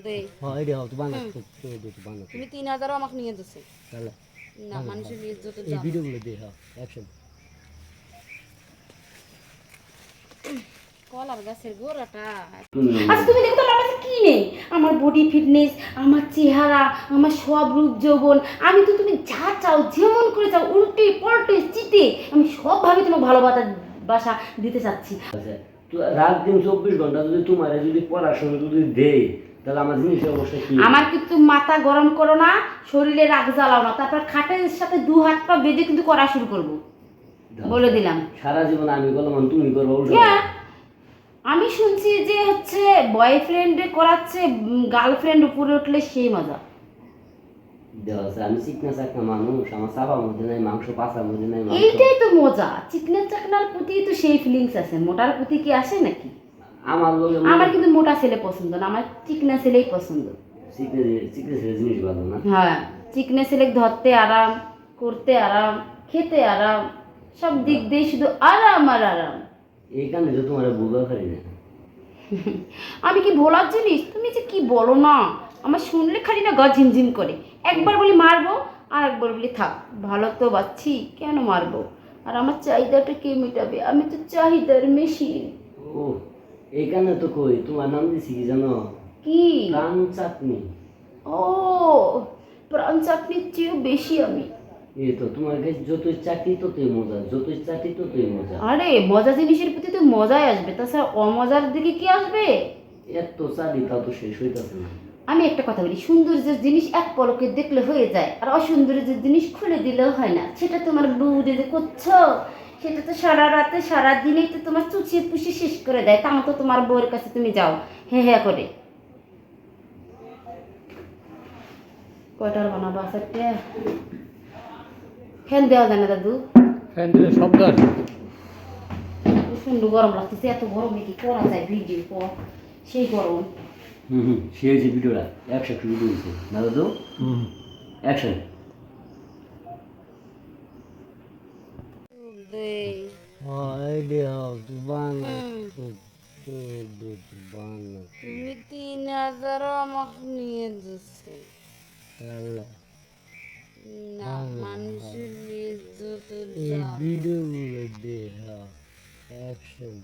দেই হ্যাঁ এটা তো বাংলা তো তো বাংলা তুমি 3000ও আমাকে নিয়ে দিছে তাহলে না মানুষের ইজ্জতের এই দাম ভিডিওগুলো দে হ্যাঁ অ্যাকশন কলার গাছের গোড়াটা আচ্ছা তুমি দেখো তো আমার কাছে কি নেই, আমার বডি ফিটনেস, আমার চেহারা, আমার সব রূপ যৌবন, আমি তো তুমি যা চাও যেমন করে চাও উল্টে পল্টে চিটে আমি সবভাবে তোমাকে ভালোবাসা দিতে চাচ্ছি। আচ্ছা তো রাত দিন 24 ঘন্টা যদি তোমার যদি পড়াশোনা যদি দেই তাহলে আমার জিনিসের অবস্থা কি? আমার কিন্তু মাথা গরম করো না, শরীরে রাগ জ্বালাও না, তারপর খাটের সাথে দু হাত পা বেঁধে কিন্তু করা শুরু করবো, বলে দিলাম। সারা জীবন আমি করলাম তুমি করবো উল্টো। হ্যাঁ আমি শুনছি যে হচ্ছে বয়ফ্রেন্ডে করাচ্ছে গার্লফ্রেন্ড উপরে উঠলে সেই মজা। দেওয়া আছে আমি চিকনা চাকনা মানুষ, আমার চাপার মধ্যে নাই মাংস, পাছার মধ্যে নাই মাংস। এইটাই তো মজা, চিকনা চাকনার প্রতি তো সেই ফিলিংস আছে, মোটার প্রতি কি আসে নাকি? আমার লোক আমার কিন্তু মোটা ছেলে পছন্দ না, আমার চিকনা ছেলেই পছন্দ। চিকনা চিকনা জিনিস ভালো না। হ্যাঁ চিকনা ছেলে ধরতে আরাম, করতে আরাম, খেতে আরাম, সব দিক দিয়ে শুধু আরাম আর আরাম। এইখানে যে তোমার বুঝা পারি না। আমি কি ভোলার জিনিস, তুমি যে কি বলো না, আমার শুনলে খালি না গা ঝিমঝিম করে। একবার বলি মারবো আর একবার বলি থাক, ভালো তো বাচ্ছি কেন মারবো, আর আমার চাহিদাটা কে মেটাবে, আমি তো চাহিদার মেশিন। ও এইখানে তো কই তোমার নাম দিছি কি জানো? কি? প্রাণ চাটনি। ও প্রাণ চাটনির চেয়েও বেশি আমি। এই তো তোমার কাছে যতই চাকরি ততই মজা, যতই চাকরি ততই মজা। আরে মজা জিনিসের প্রতি তো মজাই আসবে, তাছাড়া অমজার দিকে কি আসবে? এত চাকরি তা তো শেষ হইতাছে না। আমি একটা কথা বলি, সৌন্দর্যের জিনিস এক পলকে দেখলে হয়ে যায়, আর অসৌন্দর্যের জিনিস খুলে দিলেও হয় না। সেটা তোমার বউ যে করছো, সেটা তো সারা রাতে সারা দিনেই তো তোমার চুচিয়ে পুষিয়ে শেষ করে দেয়, তাও তো তোমার বউয়ের কাছে তুমি যাও হ্যাঁ হ্যাঁ করে। কয়টার বানাবো আসারটা? ফ্যান দেওয়া যায় না দাদু? ফ্যান দিলে শব্দ আসে প্রচন্ড গরম লাগতেছে, এত গরমে কি করা যায় ভিডিও কর, সেই গরম। সে হয়েছে ভিডিওটা 100 ভিডিও হয়েছে না দাদু? অ্যাকশন। দেই হ্যাঁ এটা তো বাংলা তো বাংলা তুমি 3000ও আমাকে নিয়ে দিছে তাহলে না মানুষের ইজ্জতের এই দাম ভিডিওগুলো দে হ্যাঁ অ্যাকশন